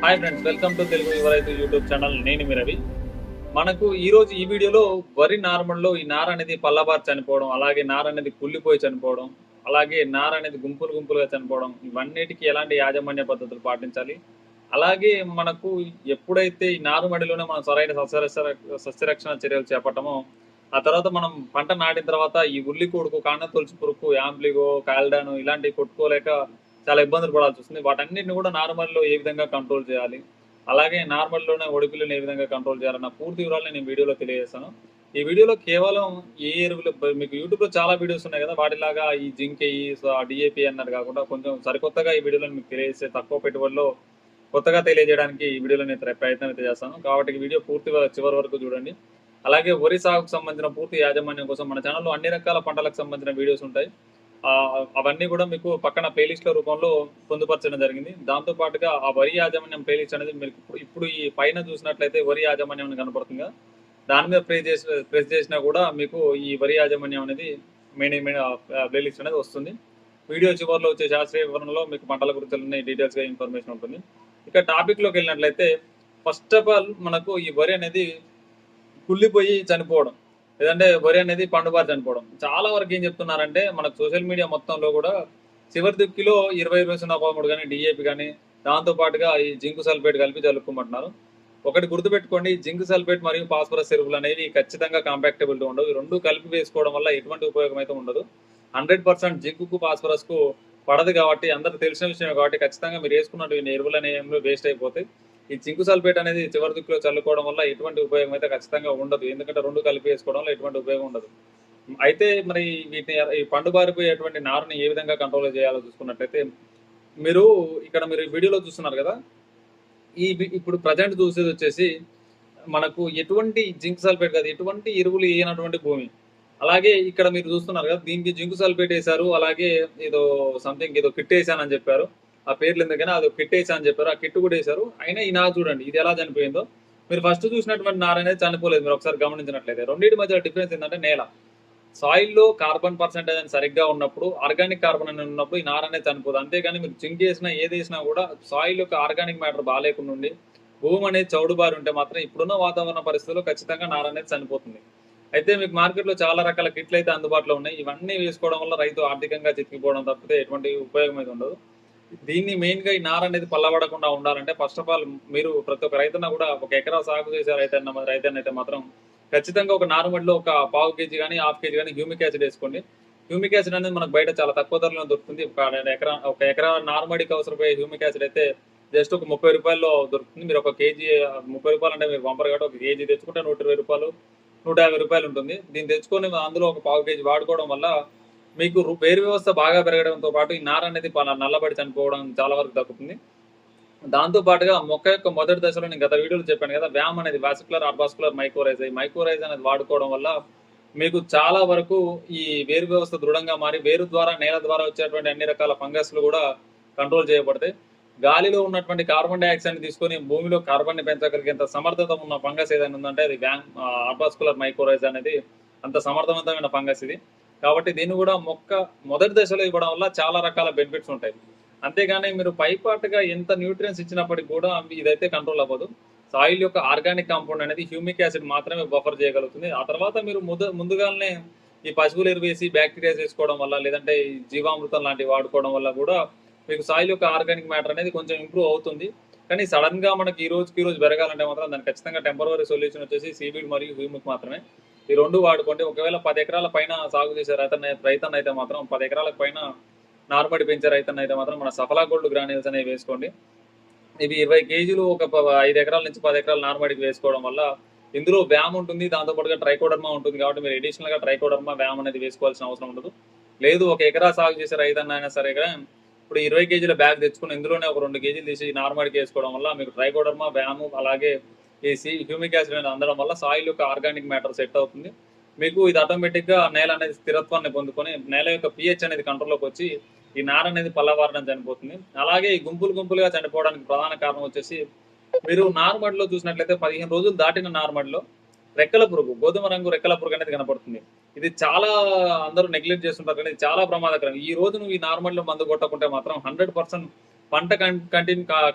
Hi friends, welcome to Telugu యువరైతు YouTube channel. నేను మీ రవి. మనకు ఈరోజు ఈ వీడియోలో వరి నార్మల్లో ఈ నార అనేది పల్లబారి చనిపోవడం, అలాగే నార అనేది కుళ్ళిపోయి చనిపోవడం, అలాగే నార అనేది గుంపులు గుంపులుగా చనిపోవడం, ఇవన్నిటికీ ఎలాంటి యాజమాన్య పద్ధతులు పాటించాలి, అలాగే మనకు ఎప్పుడైతే ఈ నారుమడిలోనే మనం సరైన సస్యరక్షణ చర్యలు చేపట్టమో ఆ తర్వాత మనం పంట నాటిన తర్వాత ఈ ఉల్లి కొడుకు, కాండం తొలచు పురుగు, యాంప్లిగో, కాల్డాను ఇలాంటివి కొట్టుకోలేక చాలా ఇబ్బందులు పడాల్సి వస్తుంది. వాటన్నిటిని కూడా నార్మల్‌లో ఏ విధంగా కంట్రోల్ చేయాలి? అలాగే నార్మల్‌లోనే ఒడిపిల్లని ఏ విధంగా కంట్రోల్ చేయాలన్న పూర్తి వివరాలు నేను వీడియోలో తెలియజేస్తాను. ఈ వీడియోలో కేవలం ఏ ఎరువులు మీకు యూట్యూబ్‌లో చాలా వీడియోస్ ఉన్నాయి కదా! వాటిలాగా ఈ జింక్ ఎయ్యి, డీఏపీ అన్నది కాకుండా కొంచెం సరికొత్తగా ఈ వీడియోలో మీకు తెలియజేసే తక్కువ పెట్టుబడిలో కొత్తగా తెలియజేయడానికి ఈ వీడియోలో నేను ప్రయత్నం అయితే చేస్తాను. కాబట్టి ఈ వీడియో పూర్తిగా చివరి వరకు చూడండి. అలాగే వరి సాగుకు సంబంధించిన పూర్తి యాజమాన్యం కోసం మన ఛానల్‌లో అన్ని రకాల పంటలకు సంబంధించిన వీడియోస్ ఉంటాయి. అవన్నీ కూడా మీకు పక్కన ప్లేలిస్ట్‌ల రూపంలో పొందుపరచడం జరిగింది. దాంతో పాటుగా ఆ వరి యాజమాన్యం ప్లేలిస్ట్ అనేది మీకు ఇప్పుడు ఈ పైన చూసినట్లయితే వరి యాజమాన్యం అని కనపడుతుంది కదా! దాని మీద ప్రెస్ చేసినా కూడా మీకు ఈ వరి యాజమాన్యం అనేది ప్లేలిస్ట్ అనేది వస్తుంది. వీడియో చివరిలో వచ్చే శాస్త్రీయ వివరణలో మీకు పంటల గురించి డీటెయిల్స్‌గా ఇన్ఫర్మేషన్ ఉంటుంది. ఇక టాపిక్‌లోకి వెళ్ళినట్లయితే ఫస్ట్ ఆఫ్ ఆల్ మనకు ఈ వరి అనేది కుళ్ళిపోయి చనిపోవడం, లేదంటే వరి అనేది పండుబారి చనిపోవడం. చాలా వరకు ఏం చెప్తున్నారంటే మనకు సోషల్ మీడియా మొత్తంలో కూడా చివరి దిక్కులో 20-20-13 కానీ డీఏపీ కానీ దాంతో పాటుగా ఈ జింక్ సల్ఫేట్ కలిపి చల్లుకోమంటున్నారు. ఒకటి గుర్తుపెట్టుకోండి, జింక్ సల్ఫేట్ మరియు ఫాస్ఫరస్ ఎరువులు అనేవి ఖచ్చితంగా కాంపాక్టబిలిటీ ఉండవు. ఈ రెండు కలిపి వేసుకోవడం వల్ల ఎటువంటి ఉపయోగం అయితే ఉండదు. 100% జింకుకు ఫాస్ఫరస్కు పడదు కాబట్టి అందరికి తెలిసిన విషయమే కాబట్టి ఖచ్చితంగా మీరు వేసుకున్నట్టు ఎరువులు అనేవి వేస్ట్ అయిపోతాయి. ఈ జింకు సల్ఫేట్ అనేది చివరి దిక్కులో చల్లుకోవడం వల్ల ఎటువంటి ఉపయోగం అయితే ఖచ్చితంగా ఉండదు. ఎందుకంటే రెండు కలిపి వేసుకోవడం వల్ల ఎటువంటి ఉపయోగం ఉండదు. అయితే మరి వీటిని ఈ పండుబారిపోయేటువంటి నారుని ఏ విధంగా కంట్రోల్ చేయాలో చూసుకున్నట్లయితే మీరు వీడియోలో చూస్తున్నారు కదా! ఇప్పుడు ప్రజెంట్ చూసేది వచ్చేసి మనకు ఎటువంటి జింక్ సల్ఫేట్ కాదు, ఎటువంటి ఎరువులు వేయనటువంటి భూమి. అలాగే ఇక్కడ మీరు చూస్తున్నారు కదా! దీనికి జింక్ సల్ఫేట్ వేశారు. అలాగే ఏదో సంథింగ్ ఏదో కిట్ వేసానని చెప్పారు. ఆ పేర్లు ఎందుకని అదో కిట్ వేసా అని చెప్పారు. ఆ కిట్ కూడా వేశారు. అయినా ఈ నారు చూడండి ఇది ఎలా చనిపోయిందో. మీరు ఫస్ట్ చూసినటువంటి నార అనేది చనిపోలేదు. మీరు ఒకసారి గమనించినట్లయితే రెండింటి మధ్య డిఫరెన్స్ ఏంటంటే నేల. సాయిల్‌లో కార్బన్ పర్సెంటేజ్ అని సరిగ్గా ఉన్నప్పుడు, ఆర్గానిక్ కార్బన్ అని ఉన్నప్పుడు ఈ నార అనేది చనిపోదు. అంతేగాని మీరు జింక్ ఏసినా, ఏదేసినా కూడా సాయిల్ యొక్క ఆర్గానిక్ మ్యాటర్ బాలేకుండా ఉండి, భూమి అనేది చౌడుబారి ఉంటే మాత్రం ఇప్పుడున్న వాతావరణ పరిస్థితుల్లో ఖచ్చితంగా నార అనేది చనిపోతుంది. అయితే మీకు మార్కెట్‌లో చాలా రకాల కిట్లు అయితే అందుబాటులో ఉన్నాయి. ఇవన్నీ వేసుకోవడం వల్ల రైతు ఆర్థికంగా చితికిపోవడం తప్పితే ఎటువంటి ఉపయోగం అయితే ఉండదు. దీన్ని మెయిన్‌గా ఈ నార అనేది పల్లబడకుండా ఉండాలంటే ఫస్ట్ ఆఫ్ ఆల్ మీరు ప్రతి ఒక్క రైతన్న కూడా ఒక ఎకరా సాగు చేసే రైతన్న అయితే మాత్రం ఖచ్చితంగా ఒక నారుమడిలో ఒక పావు కేజీ గానీ, హాఫ్ కేజీ గానీ హ్యూమిక్ యాసిడ్ వేసుకోండి. హ్యూమిక్ యాసిడ్ అనేది మనకు బయట చాలా తక్కువ ధరలో దొరుకుతుంది. ఒక ఎకరా నారుమడికి అవసరమయ్యే హ్యూమిక్ యాసిడ్ అయితే జస్ట్ ఒక రూ. 30లో దొరుకుతుంది. మీరు ఒక కేజీ రూ. 30 అంటే మీరు పంపరు కాబట్టి ఒక కేజీ తెచ్చుకుంటే రూ. 120, రూ. 150 ఉంటుంది. దీన్ని తెచ్చుకొని అందులో ఒక పావు కేజీ వాడుకోవడం వల్ల మీకు వేరు వ్యవస్థ బాగా పెరగడంతో పాటు ఈ నార అనేది నల్లబడి చనిపోవడం చాలా వరకు తగ్గుతుంది. దాంతో పాటుగా మొక్క యొక్క మొదటి దశలో నేను గత వీడియోలో చెప్పాను కదా, వ్యామ్ అనేది వాసిక్యులర్ ఆర్బాస్కులర్ మైకోరైజ్. ఈ మైకోరైజ్ అనేది వాడుకోవడం వల్ల మీకు చాలా వరకు ఈ వేరు వ్యవస్థ దృఢంగా మారి వేరు ద్వారా నేల ద్వారా వచ్చేటువంటి అన్ని రకాల ఫంగస్లు కూడా కంట్రోల్ చేయబడతాయి. గాలిలో ఉన్నటువంటి కార్బన్ డైఆక్సైడ్ తీసుకొని భూమిలో కార్బన్ ని పెంచగలిగేంత సమర్థత ఉన్న ఫంగస్ ఏదైనా ఉందంటే అది ఆర్బాస్కులర్ మైకోరైజ్ అనేది అంత సమర్థవంతమైన ఫంగస్ ఇది. కాబట్టి దీన్ని కూడా మొక్క మొదటి దశలో ఇవ్వడం వల్ల చాలా రకాల బెనిఫిట్స్ ఉంటాయి. అంతేగాని మీరు పైపాటుగా ఎంత న్యూట్రియన్స్ ఇచ్చినప్పటికీ కూడా ఇదైతే కంట్రోల్ అవ్వదు. సాయిల్ యొక్క ఆర్గానిక్ కాంపౌండ్ అనేది హ్యూమిక్ యాసిడ్ మాత్రమే బఫర్ చేయగలుగుతుంది. ఆ తర్వాత మీరు ముందుగానే ఈ పశువుల ఎరువు వేసి బ్యాక్టీరియా చేసుకోవడం వల్ల, లేదంటే ఈ జీవామృతం లాంటివి వాడుకోవడం వల్ల కూడా మీకు సాయిల్ యొక్క ఆర్గానిక్ మ్యాటర్ అనేది కొంచెం ఇంప్రూవ్ అవుతుంది. కానీ సడన్ గా మనకి ఈ రోజు పెరగాలంటే మాత్రం దానికి ఖచ్చితంగా టెంపరరీ సొల్యూషన్ వచ్చేసి సీవీడ్ మరియు హ్యూమిక్ మాత్రమే. ఈ రెండు వాడుకోండి. ఒకవేళ 10 ఎకరాల పైన సాగు చేసే రైతన్న అయితే మాత్రం 10 ఎకరాల పైన నార్మడి పెంచే రైతన్న అయితే మాత్రం మన సఫలా గోల్డ్ గ్రాన్యూల్స్ అనేవి వేసుకోండి. ఇవి 20 కేజీలు ఒక 5 ఎకరాల నుంచి 10 ఎకరాల నార్మడికి వేసుకోవడం వల్ల ఇందులో వ్యామ్ ఉంటుంది. దాంతో పాటుగా ట్రైకోడర్మా ఉంటుంది. కాబట్టి మీరు అడిషనల్ గా ట్రైకోడర్మా, వ్యామ్ అనేది వేసుకోవాల్సిన అవసరం ఉండదు. లేదు ఒక ఎకరా సాగు చేసే రైతన్న అయినా సరే ఇప్పుడు 20 కేజీల బ్యాగ్ తెచ్చుకుని ఇందులోనే ఒక 2 కేజీలు తీసి నార్మడికి వేసుకోవడం వల్ల మీకు ట్రైకోడర్మా, వ్యామ్ అలాగే ఈ హ్యూమిక్ యాసిడ్ అనేది అందడం వల్ల సాయిల్ యొక్క ఆర్గానిక్ మ్యాటర్ సెట్ అవుతుంది. మీకు ఇది ఆటోమేటిక్ గా నేల అనేది స్థిరత్వాన్ని పొందుకొని నేల యొక్క pH అనేది కంట్రోల్లోకి వచ్చి ఈ నార అనేది పల్లవారడం చనిపోతుంది. అలాగే ఈ గుంపులుగా చనిపోవడానికి ప్రధాన కారణం వచ్చేసి మీరు నారుమడిలో చూసినట్లయితే 15 రోజులు దాటిన నారుమడిలో రెక్కల పురుగు, గోధుమ రంగు రెక్కల పురుగు అనేది కనపడుతుంది. ఇది చాలా అందరూ నెగ్లెక్ట్ చేస్తుంటారు కానీ ఇది చాలా ప్రమాదకరం. ఈ రోజు నువ్వు ఈ నారుమడిలో మందు కొట్టకుంటే మాత్రం 100% పంట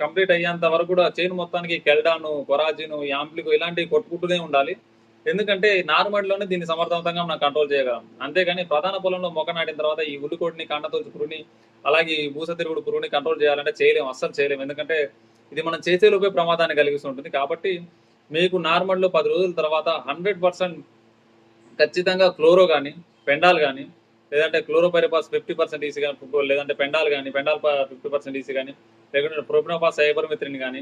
కంప్లీట్ అయ్యేంత వరకు కూడా చేను మొత్తానికి కెల్డాను, కొరాజిను, యాంప్లికో ఇలాంటివి కొట్టుకుంటూనే ఉండాలి. ఎందుకంటే నారుమడిలోనే దీన్ని సమర్థవంతంగా మనం కంట్రోల్ చేయగలం. అంతేగాని ప్రధాన పొలంలో మొక్క నాటిన తర్వాత ఈ ఉల్లికోడిని, కాండతొలుచు పురుగుని, అలాగే ఈ బూస తిరుగుడు పురుగుని కంట్రోల్ చేయాలంటే చేయలేము. అస్సలు చేయలేము. ఎందుకంటే ఇది మనం చేసేలోపే ప్రమాదాన్ని కలిగిస్తుంటుంది. కాబట్టి మీకు నార్మల్‌లో 10 రోజుల తర్వాత 100% ఖచ్చితంగా క్లోరో గాని, పెండాల్ గాని, లేదంటే క్లోరోపైరిపాస్ 50% ఈసీ గాని, లేదంటే పెండాల్ గాని, పెండాల్ 50% ఈసీ గాని, లేకుంటే ప్రొపనోఫాస్ సైపర్మెత్రిన్ గాని,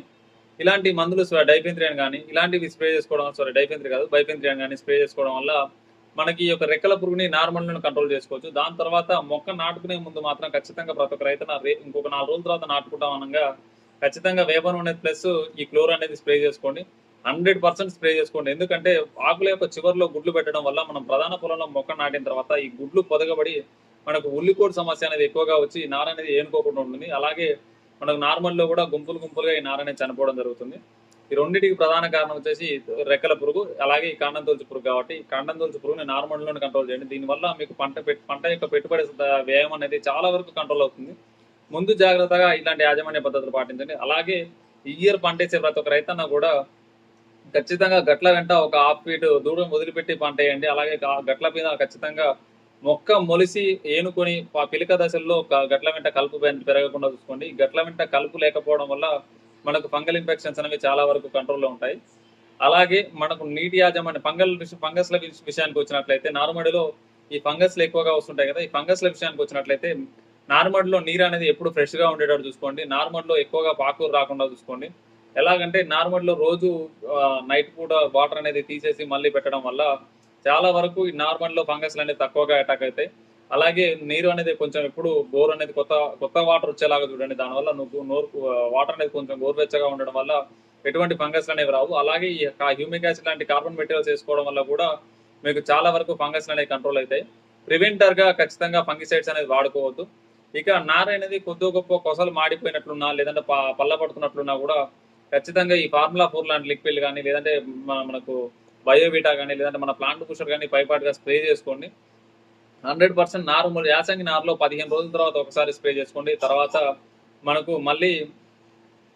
ఇలాంటి మందులు డైఫెన్థ్రియాన్ గాని, ఇలాంటివి స్ప్రే చేసుకోవడం డైఫెన్థ్రి కాదు బైఫెన్థ్రియాన్ గాని స్ప్రే చేసుకోవడం వల్ల మనకి ఈ యొక్క రెక్కల పురుగుని నార్మల్‌లోనే కంట్రోల్ చేసుకోవచ్చు. దాని తర్వాత మొక్క నాటుకునే ముందు మాత్రం ఖచ్చితంగా ప్రతి ఒక్క రైతు ఇంకొక 4 రోజుల తర్వాత నాటుకుంటాం అనంగా ఖచ్చితంగా వేప నూనె ప్లస్ ఈ క్లోర్ అనేది స్ప్రే చేసుకోండి. 100% స్ప్రే చేసుకోండి. ఎందుకంటే ఆకుల యొక్క చివర్లో గుడ్లు పెట్టడం వల్ల మనం ప్రధాన పొలంలో మొక్క నాటిన తర్వాత ఈ గుడ్లు పొదగబడి మనకు ఉల్లికోడు సమస్య అనేది ఎక్కువగా వచ్చి ఈ నార అనేది ఏనుకోకుండా ఉంటుంది. అలాగే మనకు నార్మల్‌లో కూడా గుంపులుగా ఈ నార అనేది చనిపోవడం జరుగుతుంది. ఈ రెండిటికి ప్రధాన కారణం వచ్చేసి రెక్కల పురుగు, అలాగే ఈ కాండం తొలుచు పురుగు. కాబట్టి ఈ కాండం తొలుచు పురుగుని నార్మల్‌లోనే కంట్రోల్ చేయండి. దీనివల్ల మీకు పంట యొక్క పెట్టుబడి వ్యయం అనేది చాలా వరకు కంట్రోల్ అవుతుంది. ముందు జాగ్రత్తగా ఇలాంటి యాజమాన్య పద్ధతులు పాటించండి. అలాగే ఈ ఇయర్ పంటేసే ప్రతి ఒక్క రైతన్న కూడా ఖచ్చితంగా గట్ల వెంట ఒక హాఫ్ ఫీట్ దూరం వదిలిపెట్టి పంటేయండి. అలాగే గట్ల మీద ఖచ్చితంగా మొక్క మొలిసి ఏనుకొని పిలక దశల్లో గట్ల వెంట కలుపు పెరగకుండా చూసుకోండి. గట్ల వెంట కలుపు లేకపోవడం వల్ల మనకు ఫంగల్ ఇన్ఫెక్షన్స్ అనేవి చాలా వరకు కంట్రోల్లో ఉంటాయి. అలాగే మనకు నీటి యాజమాన్యం ఫంగస్ల విషయానికి వచ్చినట్లయితే నారుమడిలో ఈ ఫంగస్లు ఎక్కువగా వస్తుంటాయి కదా. ఈ ఫంగస్ల విషయానికి వచ్చినట్లయితే నార్మడిలో నీరు అనేది ఎప్పుడు ఫ్రెష్గా ఉండేటట్టు చూసుకోండి. నార్మడిలో ఎక్కువగా పాకూరు రాకుండా చూసుకోండి. ఎలాగంటే నార్మల్‌లో రోజు నైట్ పూట వాటర్ అనేది తీసేసి మళ్ళీ పెట్టడం వల్ల చాలా వరకు ఈ నార్మల్‌లో ఫంగస్‌లు అనేవి తక్కువగా అటాక్ అవుతాయి. అలాగే నీరు అనేది కొంచెం ఎప్పుడు బోర్ అనేది కొత్త వాటర్ వచ్చేలాగా చూడండి. దానివల్ల వాటర్ అనేది కొంచెం గోరువెచ్చగా ఉండడం వల్ల ఎటువంటి ఫంగస్‌లు అనేవి రావు. అలాగే ఈ హ్యూమిక్ యాసిడ్ లాంటి కార్బన్ మెటీరియల్స్ వేసుకోవడం వల్ల కూడా మీకు చాలా వరకు ఫంగస్‌లు అనేవి కంట్రోల్ అవుతాయి. ప్రివెంటర్‌గా ఖచ్చితంగా ఫంగిసైడ్స్ అనేది వాడుకోవద్దు. ఇక నార అనేది కొద్దో గొప్ప కొసలు మాడిపోయినట్లున్నా, లేదంటే పళ్ళ పడుతున్నట్లున్నా కూడా ఖచ్చితంగా ఈ ఫార్ములా 4 లాంటి లిక్విడ్ గాని, లేదంటే మనకు బయోవిటా గాని, లేదంటే మన ప్లాంట్ బూస్టర్ గాని పైపాటుగా స్ప్రే చేసుకోండి. 100% యాసంగి నారులో 15 రోజుల తర్వాత ఒకసారి స్ప్రే చేసుకోండి. తర్వాత మనకు మళ్ళీ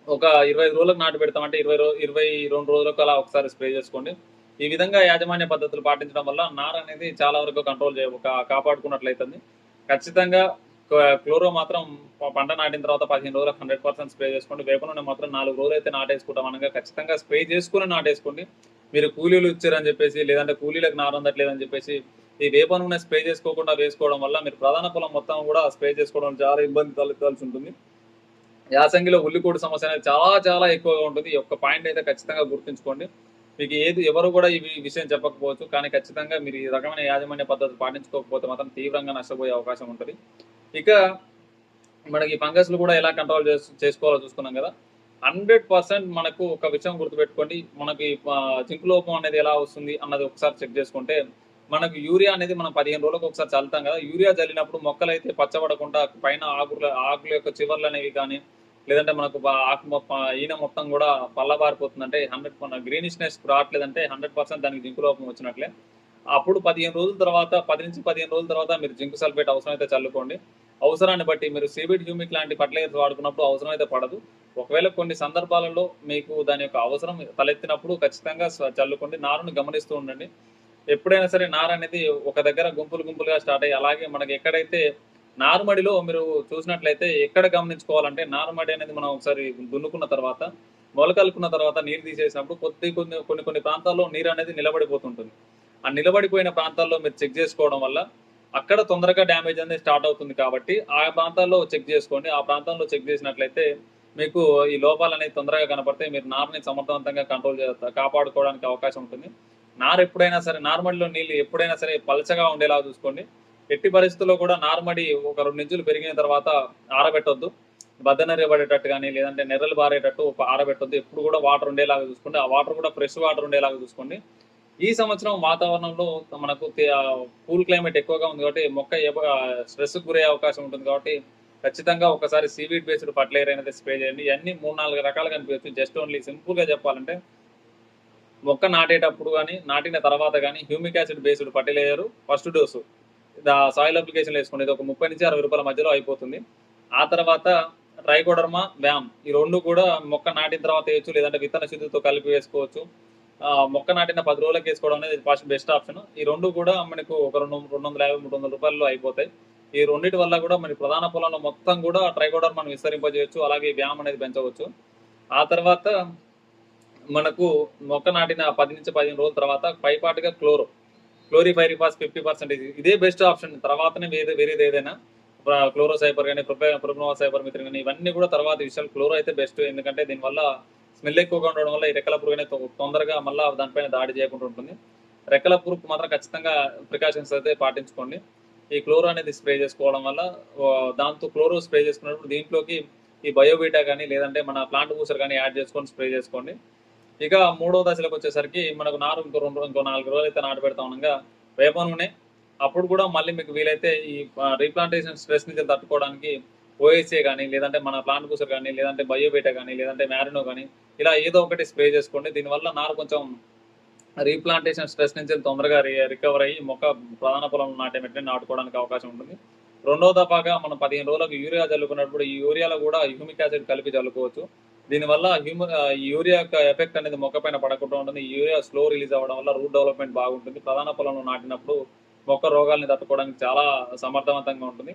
ఒక 25 రోజులకు నాటు పెడతామంటే 22 రోజులకు అలా ఒకసారి స్ప్రే చేసుకోండి. ఈ విధంగా యాజమాన్య పద్ధతులు పాటించడం వల్ల నార అనేది చాలా వరకు కంట్రోల్ కాపాడుకున్నట్లయితుంది. ఖచ్చితంగా క్లోరో మాత్రం పంట నాటిన తర్వాత 15 రోజులకు 100% స్ప్రే చేసుకోండి. వేప నూనె మాత్రం 4 రోజులు అయితే నాటేసుకుంటాం అనగా ఖచ్చితంగా స్ప్రే చేసుకుని నాటేసుకోండి. మీరు కూలీలు ఇచ్చారని చెప్పేసి, లేదంటే కూలీలకు నారందట్లేదని చెప్పేసి ఈ వేప నూనె స్ప్రే చేసుకోకుండా వేసుకోవడం వల్ల మీరు ప్రధాన పొలం మొత్తం కూడా స్ప్రే చేసుకోవడం చాలా ఇబ్బంది తలెత్తాల్సి ఉంటుంది. యాసంగిలో ఉల్లికోడు సమస్య అనేది చాలా ఎక్కువగా ఉంటుంది. ఈ ఒక్క పాయింట్ అయితే ఖచ్చితంగా గుర్తుంచుకోండి. మీకు ఎవరు కూడా ఈ విషయం చెప్పకపోవచ్చు, కానీ ఖచ్చితంగా మీరు ఈ రకమైన యాజమాన్య పద్ధతులు పాటించుకోకపోతే మాత్రం తీవ్రంగా నష్టపోయే అవకాశం ఉంటుంది. ఇక మనకి ఫంగస్లు కూడా ఎలా కంట్రోల్ చేసుకోవాలో చూసుకున్నాం కదా. 100% మనకు ఒక విషయం గుర్తుపెట్టుకోండి. మనకి జింక్ లోపం అనేది ఎలా వస్తుంది అన్నది ఒకసారి చెక్ చేసుకుంటే, మనకు యూరియా అనేది మనం 15 రోజులకు ఒకసారి చల్లుతాం కదా. యూరియా చల్లినప్పుడు మొక్కలైతే పచ్చబడకుండా పైన ఆకుల యొక్క చివర్లు అనేవి కానీ, లేదంటే మనకు ఈన మొత్తం కూడా పల్లబారిపోతుంది. అంటే 100 గ్రీనిష్నెస్ రావట్లేదంటే 100% దానికి జింక్ లోపం వచ్చినట్లే. అప్పుడు 15 రోజుల తర్వాత 10 నుంచి 15 రోజుల తర్వాత మీరు జింక్ సల్ఫేట్ అవసరమైతే చల్లుకోండి. అవసరాన్ని బట్టి మీరు సీవిడ్ హ్యూమిక్ లాంటి ఫర్టిలైజర్స్ వాడుకున్నప్పుడు అవసరం అయితే పడదు. ఒకవేళ కొన్ని సందర్భాలలో మీకు దాని యొక్క అవసరం తలెత్తినప్పుడు ఖచ్చితంగా చల్లుకోండి. నారుని గమనిస్తూ ఉండండి. ఎప్పుడైనా సరే నార అనేది ఒక దగ్గర గుంపులుగా స్టార్ట్ అయ్యి, అలాగే మనకి ఎక్కడైతే నారుమడిలో మీరు చూసినట్లయితే ఎక్కడ గమనించుకోవాలంటే, నారుమడి అనేది మనం ఒకసారి దున్నుకున్న తర్వాత మొలకలుకున్న తర్వాత నీరు తీసేసినప్పుడు కొన్ని ప్రాంతాల్లో నీరు అనేది నిలబడిపోతుంటుంది. ఆ నిలబడిపోయిన ప్రాంతాల్లో మీరు చెక్ చేసుకోవడం వల్ల అక్కడ తొందరగా డ్యామేజ్ అనేది స్టార్ట్ అవుతుంది. కాబట్టి ఆ ప్రాంతాల్లో చెక్ చేసుకోండి. ఆ ప్రాంతంలో చెక్ చేసినట్లయితే మీకు ఈ లోపాలు అనేది తొందరగా కనపడితే మీరు నారుని సమర్థవంతంగా కాపాడుకోవడానికి అవకాశం ఉంటుంది. ఎప్పుడైనా సరే నార్మడిలో నీళ్ళు ఎప్పుడైనా సరే పలచగా ఉండేలా చూసుకోండి. ఎట్టి పరిస్థితుల్లో కూడా నార్మడి ఒక 2 ఇంచులు పెరిగిన తర్వాత ఆరబెట్టొద్దు. బద్దనెరబడేటట్టు కానీ, లేదంటే నెర్రలు బారేటట్టు ఆరబెట్టొద్దు. ఎప్పుడు కూడా వాటర్ ఉండేలాగా చూసుకోండి. ఆ వాటర్ కూడా ఫ్రెష్ వాటర్ ఉండేలాగా చూసుకోండి. ఈ సంవత్సరం వాతావరణంలో మనకు కూల్ క్లైమేట్ ఎక్కువగా ఉంది కాబట్టి మొక్క స్ట్రెస్‌కి గురయ్యే అవకాశం ఉంటుంది కాబట్టి ఖచ్చితంగా ఒకసారి సీవీడ్ బేస్డ్ ఫర్టిలైజర్ అనేది స్ప్రే చేయండి. ఇవన్నీ 3-4 రకాలుగా కనిపించచ్చు. జస్ట్ ఓన్లీ సింపుల్‌గా చెప్పాలంటే మొక్క నాటేటప్పుడు కానీ, నాటిన తర్వాత కానీ humic acid based fertiliser first dose soil అప్లికేషన్‌లో వేసుకోండి. ఇది ఒక 30 నుంచి 60 రూపాయల మధ్యలో అయిపోతుంది. ఆ తర్వాత ట్రైకోడర్మా, వ్యామ్ ఈ 2 కూడా మొక్క నాటిన తర్వాత వేయొచ్చు. లేదంటే విత్తన శుద్ధితో కలిపి వేసుకోవచ్చు. మొక్క నాటిన 10 రోజులకి వేసుకోవడం అనేది ఫస్ట్ బెస్ట్ ఆప్షన్. ఈ 2 కూడా మనకు ఒక 250, 300 రూపాయల్లో అయిపోతాయి. ఈ రెండిటి వల్ల కూడా మన ప్రధాన పొలంలో మొత్తం కూడా ట్రైకోడర్మాను విస్తరింపజేయొచ్చు. అలాగే వ్యామ్ అనేది పెంచవచ్చు. ఆ తర్వాత మనకు మొక్క నాటిన 10-15 రోజుల తర్వాత పైపాటుగా క్లోరిపైరిఫాస్ 50% ఇదే బెస్ట్ ఆప్షన్. తర్వాతనే వేరేది ఏదైనా క్లోరోసైపర్ కానీ ప్రొపనోవాసైపర్మిత్రిన్ కానీ ఇవన్నీ కూడా తర్వాత విషయాలు. క్లోరో అయితే బెస్ట్. ఎందుకంటే దీనివల్ల స్మెల్ ఎక్కువగా ఉండడం వల్ల ఈ రెక్కల పురుగు అనేది తొందరగా మళ్ళీ దానిపైన దాడి చేయకుండా ఉంటుంది. రెక్కల పురుగు మాత్రం ఖచ్చితంగా ప్రికాషన్స్ అయితే పాటించుకోండి. ఈ క్లోరో అనేది స్ప్రే చేసుకోవడం వల్ల దాంతో క్లోరో స్ప్రే చేసుకున్నప్పుడు దీంట్లోకి ఈ బయోబీటా కానీ లేదంటే మన ప్లాంట్ బూసర్ కానీ యాడ్ చేసుకొని స్ప్రే చేసుకోండి. ఇక 3వ దశలోకి వచ్చేసరికి మనకు నారు ఇంకో 4 రోజులు అయితే నాటు పెడతా ఉండగా వేప నూనె. అప్పుడు కూడా మళ్ళీ మీకు వీలైతే ఈ రీప్లాంటేషన్ స్ట్రెస్ నుంచి తట్టుకోవడానికి ఓఎస్ఏ కానీ లేదంటే మన ప్లాంట్ బూసర్ కానీ లేదంటే బయోబీటా కానీ లేదంటే మ్యారినో కానీ ఇలా ఏదో ఒకటి స్ప్రే చేసుకోండి. దీనివల్ల నారు కొంచెం రీప్లాంటేషన్ స్ట్రెస్ నుంచి తొందరగా రికవర్ అయ్యి మొక్క ప్రధాన పొలంలో నాటే వెంటనే నాటుకోవడానికి అవకాశం ఉంటుంది. 2వ దఫాగా మనం 15 రోజులకు యూరియా చల్లుకున్నప్పుడు ఈ యూరియాలో కూడా హ్యూమిక్ యాసిడ్ కలిపి చల్లుకోవచ్చు. దీనివల్ల యూరియా యొక్క ఎఫెక్ట్ అనేది మొక్క పైన పడకుండా ఉంటుంది. ఈ యూరియా స్లో రిలీజ్ అవ్వడం వల్ల రూట్ డెవలప్మెంట్ బాగుంటుంది. ప్రధాన పొలంలో నాటినప్పుడు మొక్క రోగాల్ని తట్టుకోవడానికి చాలా సమర్థవంతంగా ఉంటుంది.